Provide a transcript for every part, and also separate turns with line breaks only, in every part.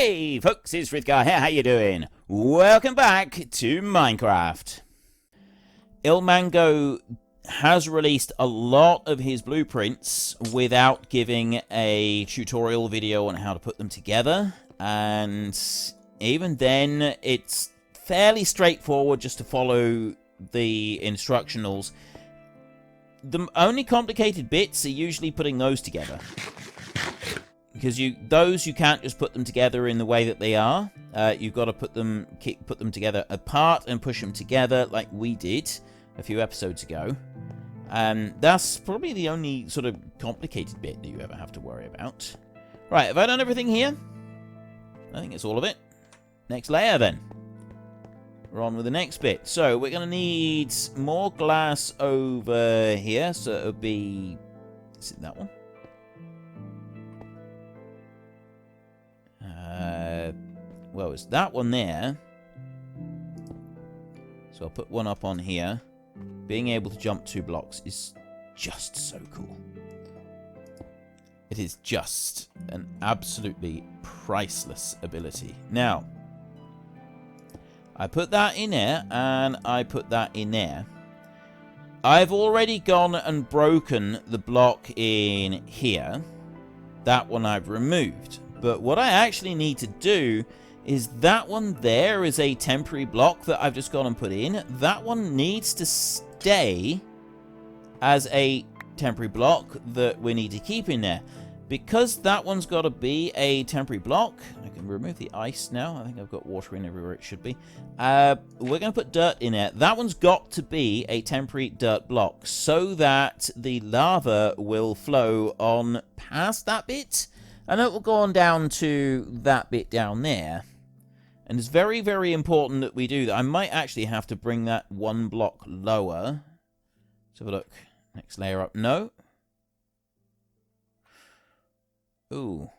Hey folks, it's Frithgar here, how you doing? Welcome back to Minecraft. Ilmango has released a lot of his blueprints without giving a tutorial video on how to put them together, and even then it's fairly straightforward just to follow the instructionals. The only complicated bits are usually putting those together. Because those you can't just put them together in the way that they are. You've got to put them together apart and push them together like we did a few episodes ago. And that's probably the only sort of complicated bit that you ever have to worry about. Right, have I done everything here? I think it's all of it. Next layer then. We're on with the next bit. So we're going to need more glass over here. So it'll be... is it that one? Well, it's that one there. So I'll put one up on here. Being able to jump 2 blocks is just so cool. It is just an absolutely priceless ability. Now, I put that in there, and I put that in there. I've already gone and broken the block in here. That one I've removed. But what I actually need to do is that one there is a temporary block that I've just gone and put in. That one needs to stay as a temporary block that we need to keep in there. Because that one's got to be a temporary block, I can remove the ice now. I think I've got water in everywhere it should be. We're going to put dirt in there. That one's got to be a temporary dirt block so that the lava will flow on past that bit. And it will go on down to that bit down there. And it's very, very important that we do that. I might actually have to bring that 1 block lower. Let's have a look. Next layer up. No. Ooh.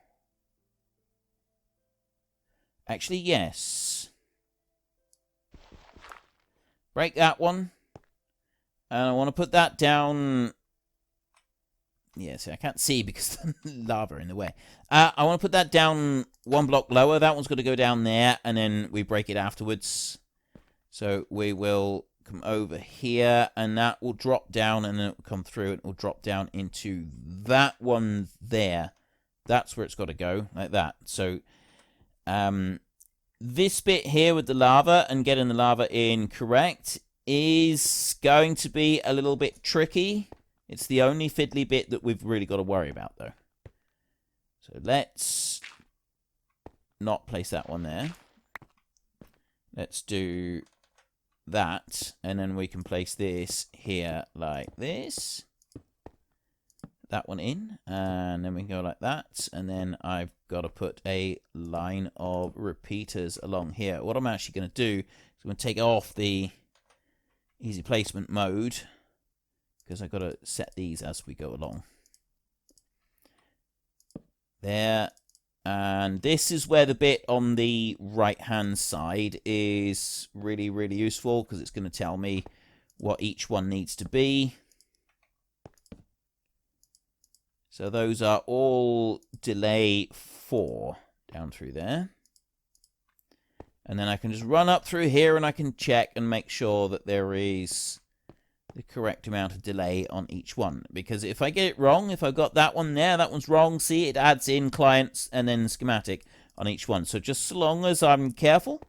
Actually, yes. Break that one. And I want to put that down... yeah, see, I can't see because of the lava in the way. I want to put that down 1 block lower. That one's going to go down there, and then we break it afterwards. So we will come over here, and that will drop down, and then it will come through, and it will drop down into that one there. That's where it's got to go, like that. So this bit here with the lava and getting the lava in correct is going to be a little bit tricky. It's the only fiddly bit that we've really got to worry about, though. So let's not place that one there. Let's do that, and then we can place this here like this. That one in, and then we can go like that, and then I've got to put a line of repeaters along here. What I'm actually going to do is I'm going to take off the easy placement mode, because I've got to set these as we go along. There. And this is where the bit on the right-hand side is really, really useful, because it's going to tell me what each one needs to be. So those are all delay 4 down through there. And then I can just run up through here, and I can check and make sure that there is the correct amount of delay on each one. Because if I get it wrong, if I've got that one there, that one's wrong, see, it adds in clients and then schematic on each one. So just so long as I'm careful.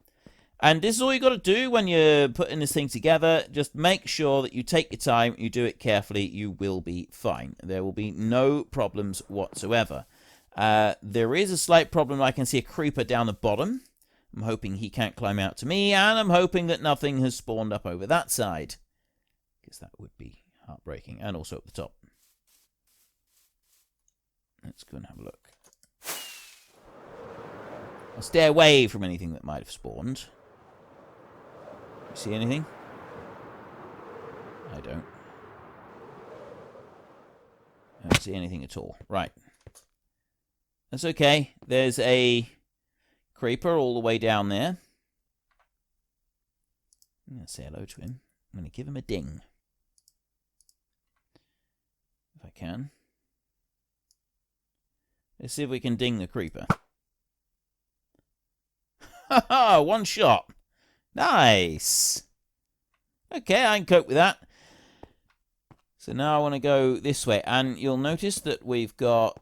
And this is all you got to do when you're putting this thing together. Just make sure that you take your time, you do it carefully, you will be fine. There will be no problems whatsoever. There is a slight problem. I can see a creeper down the bottom. I'm hoping he can't climb out to me, and I'm hoping that nothing has spawned up over that side. Because that would be heartbreaking. And also up the top. Let's go and have a look. I'll stay away from anything that might have spawned. You see anything? I don't. I don't see anything at all. Right. That's okay. There's a creeper all the way down there. I'm going to say hello to him. I'm going to give him a ding. If I can. Let's see if we can ding the creeper. One shot. Nice. Okay, I can cope with that. So now I want to go this way. And you'll notice that we've got...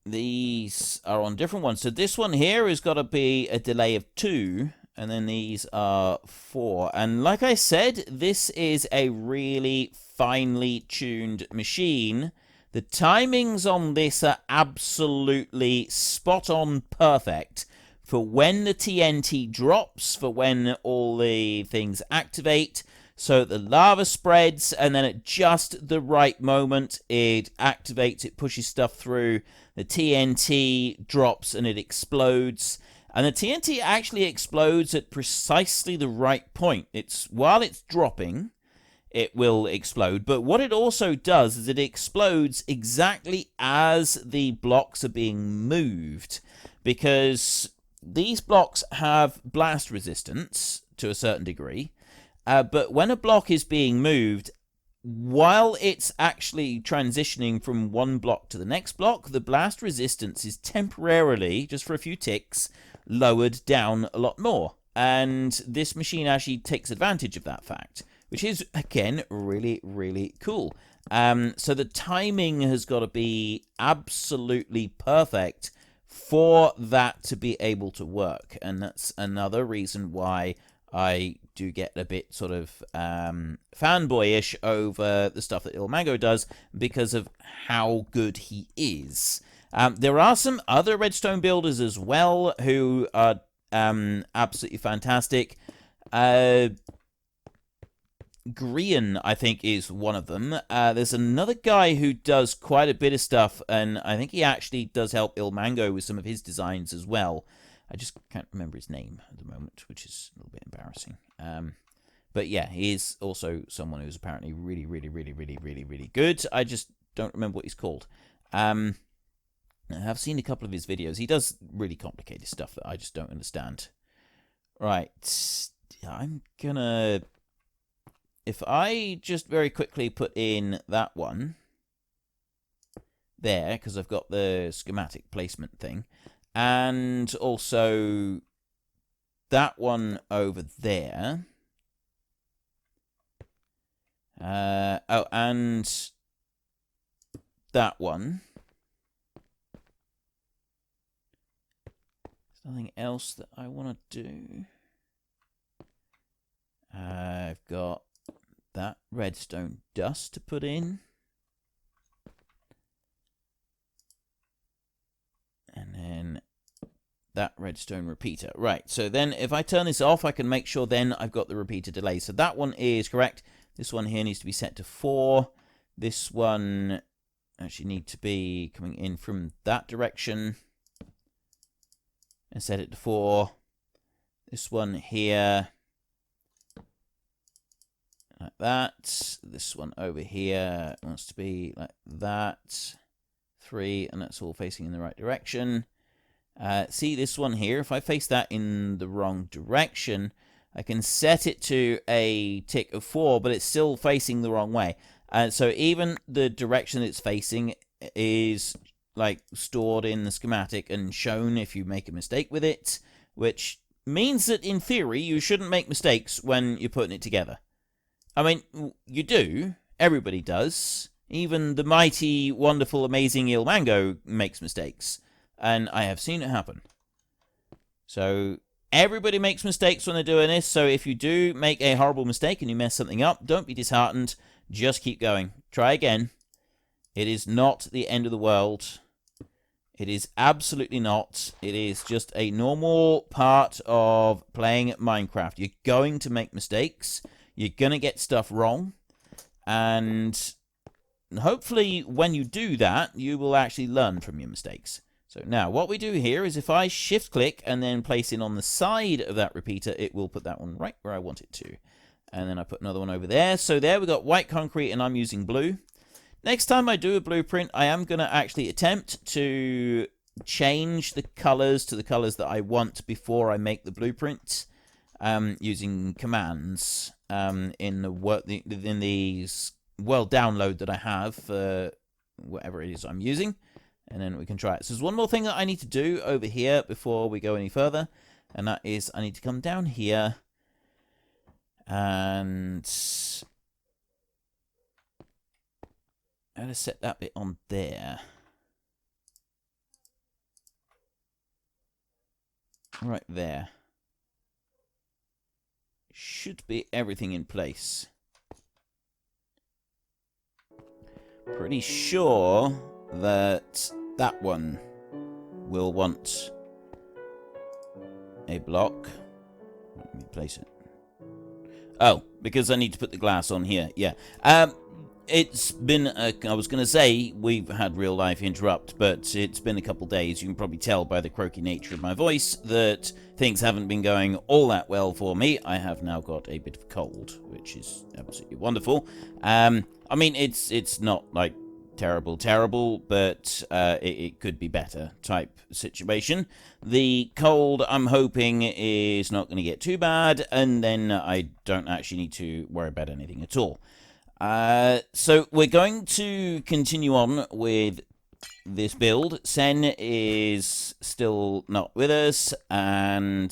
These are on different ones. So this one here has got to be a delay of 2. And then these are 4. And like I said, this is a really finely tuned machine. The timings on this are absolutely spot on perfect for when the TNT drops, for when all the things activate. So the lava spreads, and then at just the right moment, it activates, it pushes stuff through. The TNT drops and it explodes. And the TNT actually explodes at precisely the right point. While it's dropping, it will explode. But what it also does is it explodes exactly as the blocks are being moved. Because these blocks have blast resistance to a certain degree. But when a block is being moved, while it's actually transitioning from one block to the next block, the blast resistance is temporarily, just for a few ticks, lowered down a lot more. And this machine actually takes advantage of that fact, which is, again, really, really cool. So the timing has got to be absolutely perfect for that to be able to work. And that's another reason why I do get a bit sort of fanboyish over the stuff that Ilmango does because of how good he is. There are some other Redstone builders as well who are absolutely fantastic. Grian, I think, is one of them. There's another guy who does quite a bit of stuff, and I think he actually does help Ilmango with some of his designs as well. I just can't remember his name at the moment, which is a little bit embarrassing. But yeah, he is also someone who's apparently really, really, really, really, really, really good. I just don't remember what he's called. I have seen a couple of his videos. He does really complicated stuff that I just don't understand. Right. I'm gonna... If I just very quickly put in that one there, because I've got the schematic placement thing, and also that one over there. Oh, and that one. There's nothing else that I want to do. I've got that redstone dust to put in. And then that redstone repeater. Right, so then if I turn this off, I can make sure then I've got the repeater delay. So that one is correct. This one here needs to be set to 4. This one actually needs to be coming in from that direction. And set it to 4. This one here, like that. This one over here wants to be like that. 3, and that's all facing in the right direction. See this one here? If I face that in the wrong direction, I can set it to a tick of 4, but it's still facing the wrong way. So even the direction it's facing is like stored in the schematic and shown if you make a mistake with it, which means that in theory you shouldn't make mistakes when you're putting it together. I mean, you do. Everybody does. Even the mighty, wonderful, amazing Ilmango makes mistakes. And I have seen it happen. So everybody makes mistakes when they're doing this. So if you do make a horrible mistake and you mess something up, don't be disheartened. Just keep going. Try again. It is not the end of the world. It is absolutely not. It is just a normal part of playing Minecraft. You're going to make mistakes. You're going to get stuff wrong. And hopefully when you do that, you will actually learn from your mistakes. So now what we do here is if I shift click and then place it on the side of that repeater, it will put that one right where I want it to. And then I put another one over there. So there we got white concrete and I'm using blue. Next time I do a blueprint, I am going to actually attempt to change the colors to the colors that I want before I make the blueprint, using commands in the world download that I have for whatever it is I'm using, and then we can try it. So there's one more thing that I need to do over here before we go any further. And that is, I need to come down here and I'm going to set that bit on there. Right there. Should be everything in place. Pretty sure that that one will want a block. Let me place it. Oh, because I need to put the glass on here. Yeah. It's been, I was going to say, we've had real life interrupt, but it's been a couple days. You can probably tell by the croaky nature of my voice that things haven't been going all that well for me. I have now got a bit of cold, which is absolutely wonderful. I mean, it's not like terrible, but it could be better type situation. The cold, I'm hoping, is not going to get too bad, and then I don't actually need to worry about anything at all. So we're going to continue on with this build. Sen is still not with us, and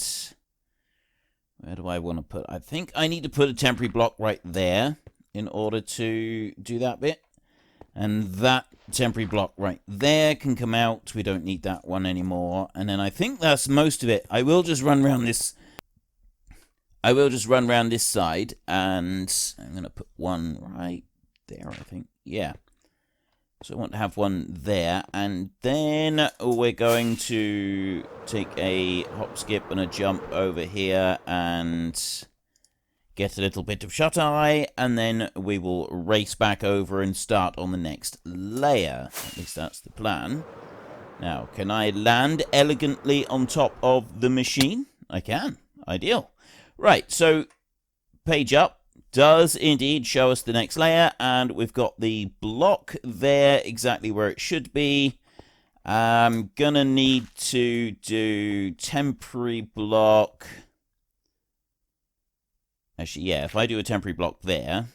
where do I want to put? I think I need to put a temporary block right there in order to do that bit. And that temporary block right there can come out. We don't need that one anymore. And then I think that's most of it. I will just run around this. I will just run around this side, and I'm going to put one right there, I think. Yeah. So I want to have one there, and then we're going to take a hop, skip, and a jump over here, and get a little bit of shut-eye, and then we will race back over and start on the next layer. At least that's the plan. Now, can I land elegantly on top of the machine? I can. Ideal. Right, so page up does indeed show us the next layer, and we've got the block there exactly where it should be. I'm gonna need to do temporary block. Actually, yeah, if I do a temporary block there,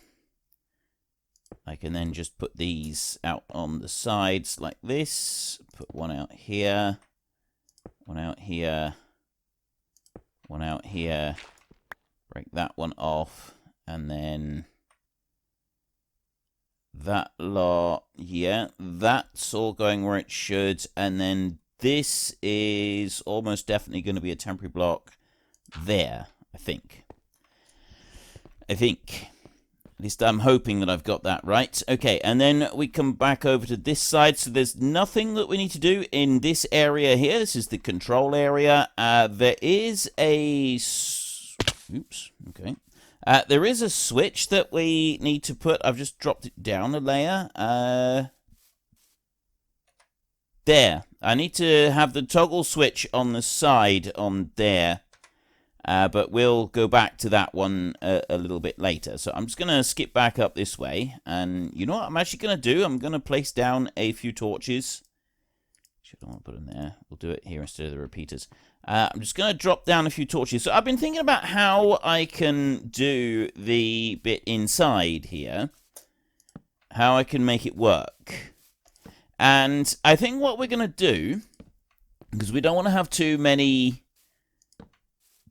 I can then just put these out on the sides like this. Put one out here, one out here, one out here. Break that one off, and then that lot, yeah, that's all going where it should, and then this is almost definitely going to be a temporary block there, I think. At least I'm hoping that I've got that right. Okay, and then we come back over to this side, so there's nothing that we need to do in this area here. This is the control area. There is a... Oops, okay. There is a switch that we need to put. I've just dropped it down a layer. There. I need to have the toggle switch on the side on there. But we'll go back to that one a little bit later. So I'm just going to skip back up this way. And you know what I'm actually going to do? I'm going to place down a few torches. I don't want to put them there. We'll do it here instead of the repeaters. I'm just going to drop down a few torches. So I've been thinking about how I can do the bit inside here. How I can make it work. And I think what we're going to do, because we don't want to have too many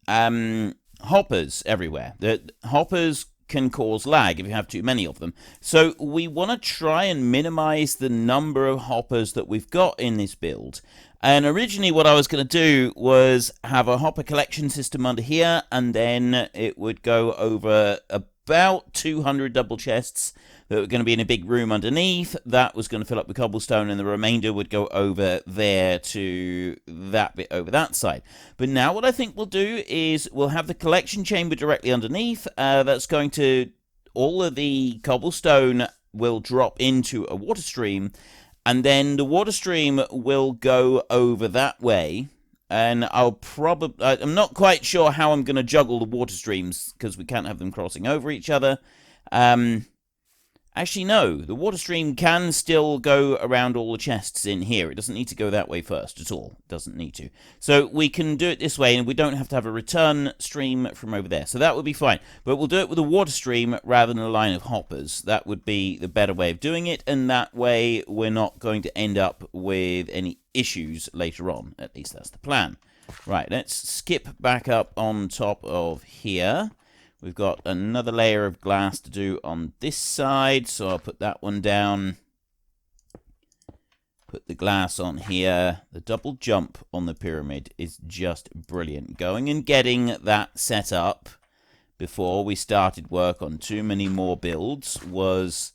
hoppers everywhere. The hoppers can cause lag if you have too many of them. So we want to try and minimize the number of hoppers that we've got in this build. And originally what I was going to do was have a hopper collection system under here, and then it would go over about 200 double chests that were going to be in a big room underneath. That was going to fill up with cobblestone, and the remainder would go over there to that bit over that side. But now what I think we'll do is we'll have the collection chamber directly underneath. That's going to... all of the cobblestone will drop into a water stream, and then the water stream will go over that way. And I'll probably... I'm not quite sure how I'm going to juggle the water streams, because we can't have them crossing over each other. Actually, no. The water stream can still go around all the chests in here. It doesn't need to go that way first at all. It doesn't need to. So we can do it this way, and we don't have to have a return stream from over there. So that would be fine. But we'll do it with a water stream rather than a line of hoppers. That would be the better way of doing it, and that way we're not going to end up with any issues later on. At least that's the plan. Right, let's skip back up on top of here. We've got another layer of glass to do on this side, so I'll put that one down. Put the glass on here. The double jump on the pyramid is just brilliant. Going and getting that set up before we started work on too many more builds was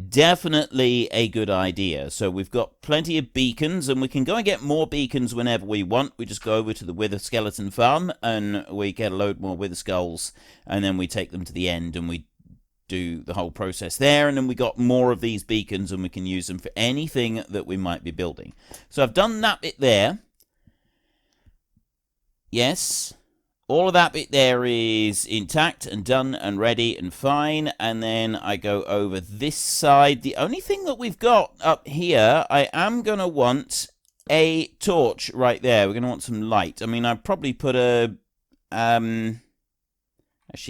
definitely a good idea. So we've got plenty of beacons, and we can go and get more beacons whenever we want. We just go over to the Wither Skeleton Farm, and we get a load more Wither Skulls, and then we take them to the end, and we do the whole process there, and then we got more of these beacons, and we can use them for anything that we might be building. So I've done that bit there. Yes. All of that bit there is intact and done and ready and fine. And then I go over this side. The only thing that we've got up here, I am going to want a torch right there. We're going to want some light. I mean, I'd probably put a... Actually,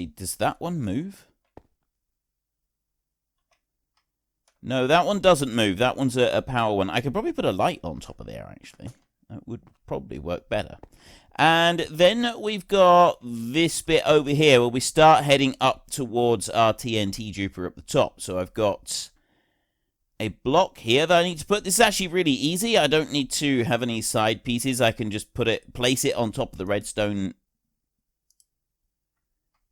does that one move? No, that one doesn't move. That one's a power one. I could probably put a light on top of there, actually. That would probably work better. And then we've got this bit over here where we start heading up towards our TNT duper up the top. So I've got a block here that I need to put. This is actually really easy. I don't need to have any side pieces. I can just place it on top of the redstone.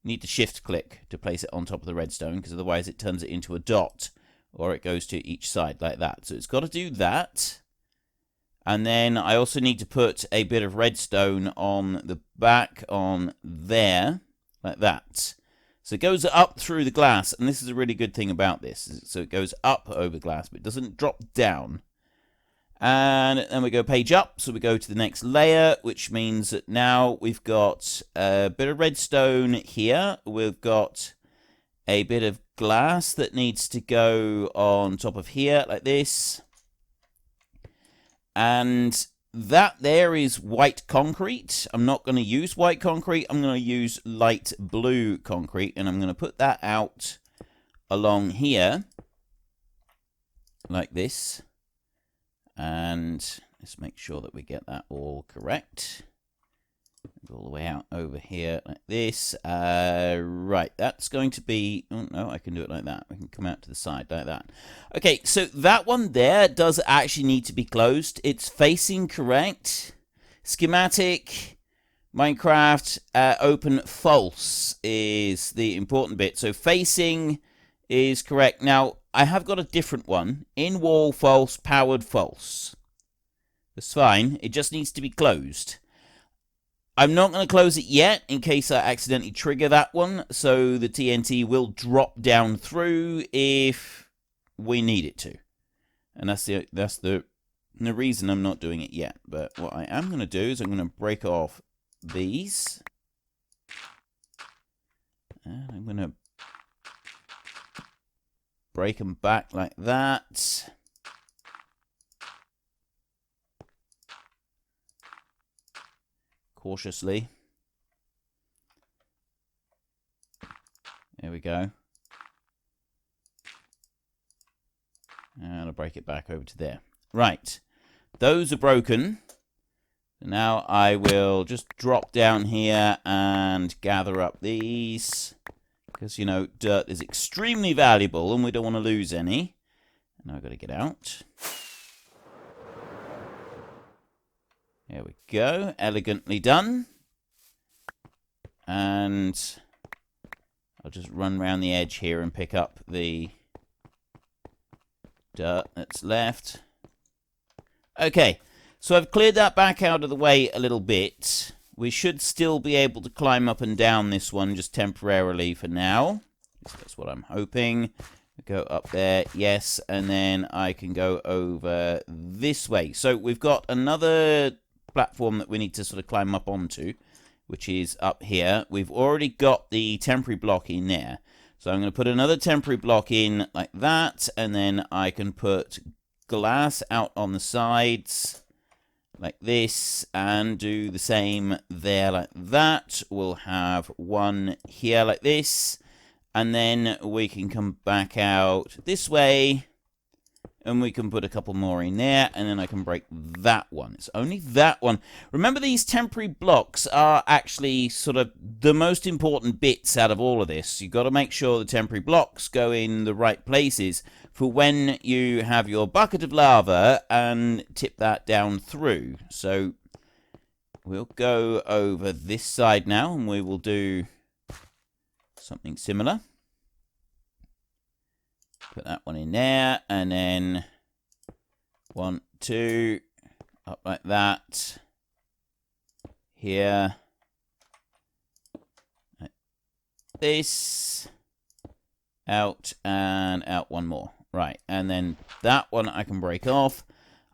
Need to shift click to place it on top of the redstone, because otherwise it turns it into a dot, or it goes to each side like that. So it's got to do that. And then I also need to put a bit of redstone on the back on there, like that. So it goes up through the glass, and this is a really good thing about this. So it goes up over glass, but it doesn't drop down. And then we go page up, so we go to the next layer, which means that now we've got a bit of redstone here. We've got a bit of glass that needs to go on top of here, like this. And that there is white concrete. I'm not going to use white concrete. I'm going to use light blue concrete. And I'm going to put that out along here. Like this. And let's make sure that we get that all correct. Go all the way out over here like this. Right, that's going to be... Oh, no, I can do it like that. We can come out to the side like that. Okay, so that one there does actually need to be closed. It's facing correct. Schematic, Minecraft, open false is the important bit. So facing is correct. Now, I have got a different one. In wall false, powered false. That's fine. It just needs to be closed. I'm not going to close it yet in case I accidentally trigger that one, so the TNT will drop down through if we need it to. And that's the reason I'm not doing it yet. But what I am going to do is I'm going to break off these. And I'm going to break them back like that. Cautiously. There we go. And I'll break it back over to there. Right. Those are broken. Now I will just drop down here and gather up these. Because, you know, dirt is extremely valuable and we don't want to lose any. And I've got to get out. There we go. Elegantly done. And I'll just run around the edge here and pick up the dirt that's left. Okay. So I've cleared that back out of the way a little bit. We should still be able to climb up and down this one just temporarily for now. That's what I'm hoping. Go up there. Yes. And then I can go over this way. So we've got another platform that we need to sort of climb up onto, which is up here. We've already got the temporary block in there. So I'm going to put another temporary block in like that, and then I can put glass out on the sides like this, and do the same there like that. We'll have one here like this, and then we can come back out this way, and we can put a couple more in there, and then I can break that one. It's only that one. Remember, these temporary blocks are actually sort of the most important bits out of all of this. You've got to make sure the temporary blocks go in the right places for when you have your bucket of lava and tip that down through. So we'll go over this side now, and we will do something similar. Put that one in there, and then 1, 2, up like that. Here. Like this. Out, and out one more. Right, and then that one I can break off.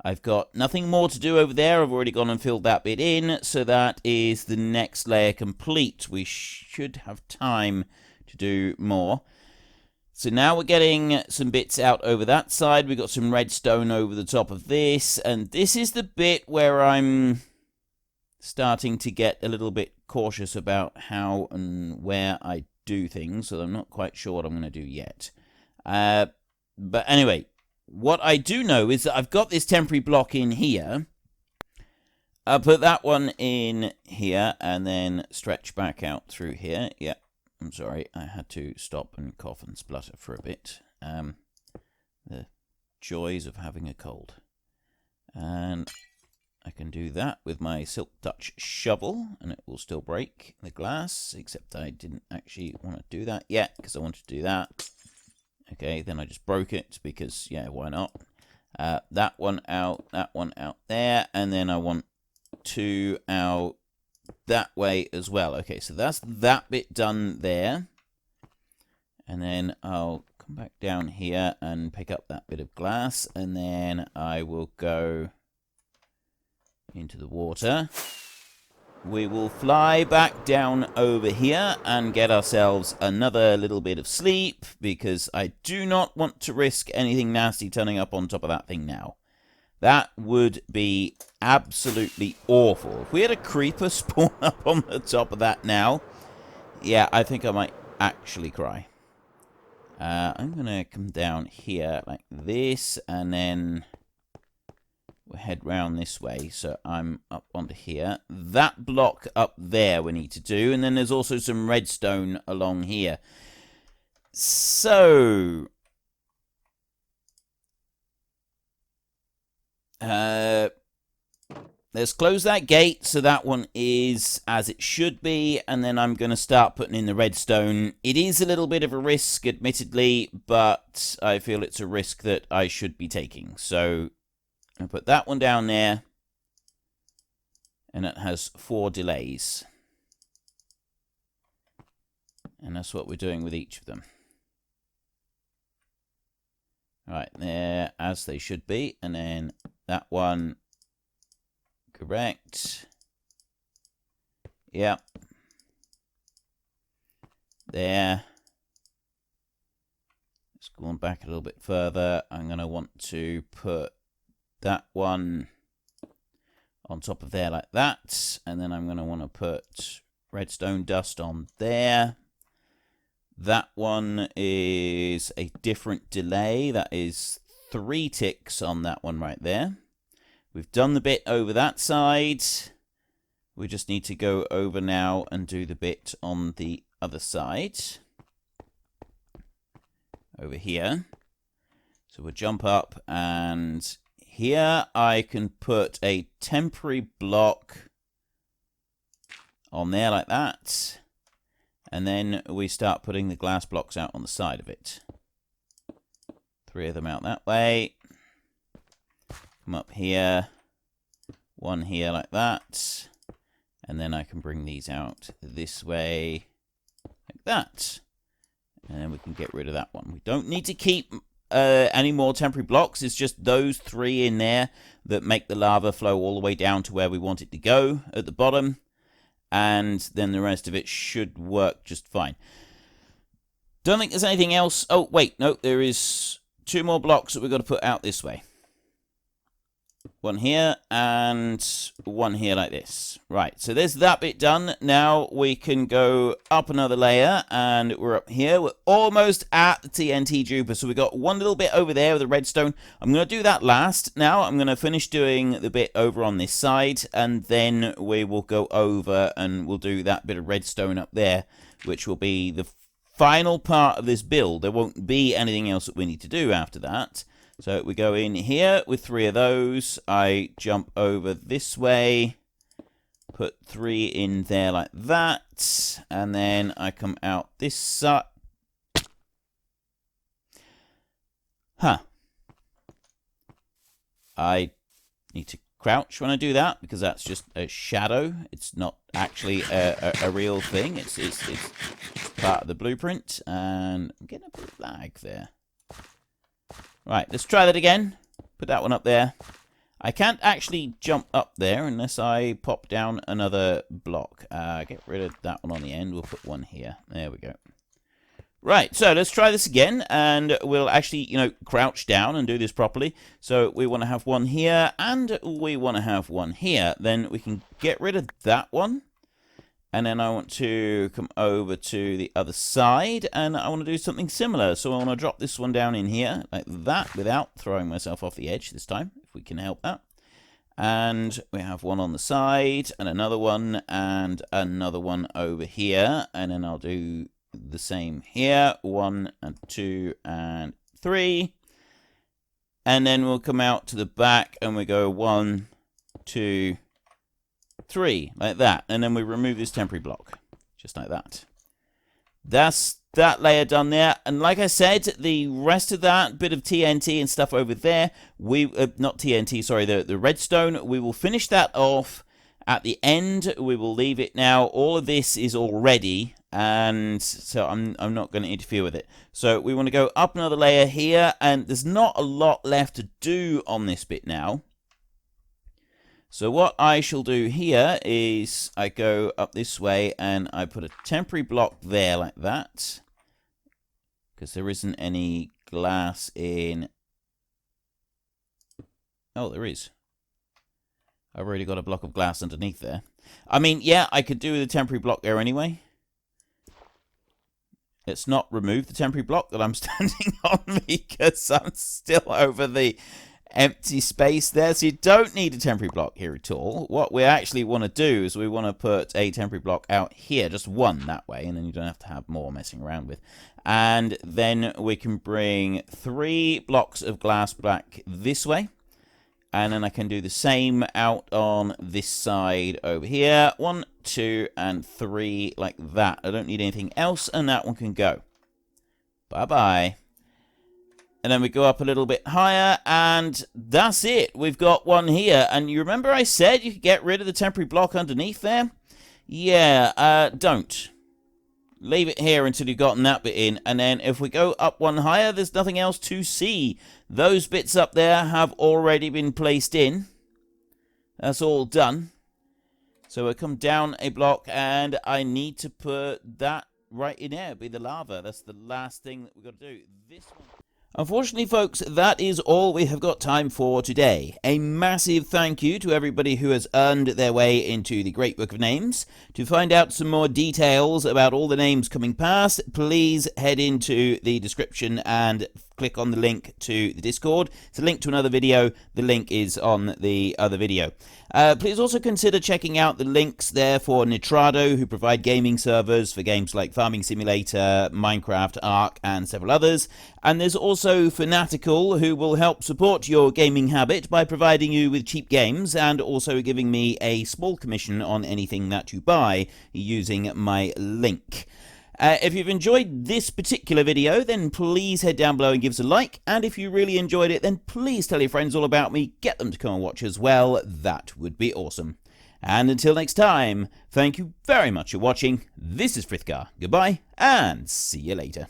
I've got nothing more to do over there. I've already gone and filled that bit in, so that is the next layer complete. We should have time to do more. So now we're getting some bits out over that side. We've got some redstone over the top of this. And this is the bit where I'm starting to get a little bit cautious about how and where I do things. So I'm not quite sure what I'm going to do yet. But anyway, what I do know is that I've got this temporary block in here. I'll put that one in here and then stretch back out through here. Yeah. I'm sorry, I had to stop and cough and splutter for a bit. The joys of having a cold. And I can do that with my Silk Touch shovel, and it will still break the glass, except I didn't actually want to do that yet, because I wanted to do that. Okay, then I just broke it, because, yeah, why not? That one out there, and then I want 2 out that way as well. Okay, so that's that bit done there. And then I'll come back down here and pick up that bit of glass. And then I will go into the water. We will fly back down over here and get ourselves another little bit of sleep, because I do not want to risk anything nasty turning up on top of that thing now. That would be absolutely awful. If we had a creeper spawn up on the top of that now, yeah, I think I might actually cry. I'm going to come down here like this, and then we'll head round this way. So I'm up onto here. That block up there we need to do, and then there's also some redstone along here. So let's close that gate, so that one is as it should be, and then I'm going to start putting in the redstone. It is a little bit of a risk, admittedly, but I feel it's a risk that I should be taking. So I'll put that one down there, and it has 4 delays. And that's what we're doing with each of them. Right, there, as they should be, and then that one, correct. Yep. There. Let's go on back a little bit further. I'm going to want to put that one on top of there like that. And then I'm going to want to put redstone dust on there. That one is a different delay. That is 3 ticks on that one right there. We've done the bit over that side. We just need to go over now and do the bit on the other side. Over here. So we'll jump up, and here I can put a temporary block on there like that. And then we start putting the glass blocks out on the side of it. 3 of them out that way. Come up here. 1 here like that. And then I can bring these out this way like that. And then we can get rid of that one. We don't need to keep any more temporary blocks. It's just those 3 in there that make the lava flow all the way down to where we want it to go at the bottom. And then the rest of it should work just fine. Don't think there's anything else. Oh, wait. No, there is 2 more blocks that we've got to put out this way. one here, and one here like this. Right, so there's that bit done. Now we can go up another layer, and we're up here. We're almost at the TNT Jupiter, so we got one little bit over there with the redstone. I'm going to do that last. Now I'm going to finish doing the bit over on this side, and then we will go over and we'll do that bit of redstone up there, which will be the final part of this build. There won't be anything else that we need to do after that. So we go in here with 3 of those. I jump over this way, put 3 in there like that, and then I come out this side. I need to crouch when I do that because that's just a shadow. It's not actually a real thing. It's part of the blueprint, and I'm getting a bit of lag there. Right, let's try that again. Put that one up there. I can't actually jump up there unless I pop down another block. Get rid of that one on the end. We'll put one here. There we go. Right, so let's try this again, and we'll actually, crouch down and do this properly. So we want to have one here, and we want to have one here. Then we can get rid of that one. And then I want to come over to the other side, and I want to do something similar. So I want to drop this one down in here, like that, without throwing myself off the edge this time, if we can help that. And we have one on the side, and another one over here. And then I'll do the same here, 1 and 2 and 3. And then we'll come out to the back, and we go 1, 2, 3, like that, and then we remove this temporary block, just like that. That's that layer done there, and like I said, the rest of that bit of TNT and stuff over there, not TNT, sorry, the redstone, we will finish that off at the end. We will leave it now. All of this is all ready, and so I'm not going to interfere with it. So we want to go up another layer here, and there's not a lot left to do on this bit now. So what I shall do here is I go up this way and I put a temporary block there like that, because there isn't any glass in. Oh, there is. I've already got a block of glass underneath there. I mean, yeah, I could do the temporary block there anyway. Let's not remove the temporary block that I'm standing on because I'm still over the empty space there, so you don't need a temporary block here at all. What we actually want to do is we want to put a temporary block out here, just one that way, and then you don't have to have more messing around with. And then we can bring 3 blocks of glass back this way, and then I can do the same out on this side over here, 1, 2, and 3 like that. I don't need anything else, and that one can go. Bye-bye. And then we go up a little bit higher, and that's it. We've got one here. And you remember I said you could get rid of the temporary block underneath there? Yeah, don't. Leave it here until you've gotten that bit in. And then if we go up one higher, there's nothing else to see. Those bits up there have already been placed in. That's all done. So we'll come down a block, and I need to put that right in there. It'll be the lava. That's the last thing that we've got to do. This one. Unfortunately, folks, that is all we have got time for today. A massive thank you to everybody who has earned their way into the Great Book of Names. To find out some more details about all the names coming past, please head into the description and click on the link to the Discord. It's a link to another video. The link is on the other video. Please also consider checking out the links there for Nitrado, who provide gaming servers for games like Farming Simulator, Minecraft, Ark, and several others. And there's also Fanatical, who will help support your gaming habit by providing you with cheap games and also giving me a small commission on anything that you buy using my link. If you've enjoyed this particular video, then please head down below and give us a like. And if you really enjoyed it, then please tell your friends all about me. Get them to come and watch as well. That would be awesome. And until next time, thank you very much for watching. This is Frithgar. Goodbye, and see you later.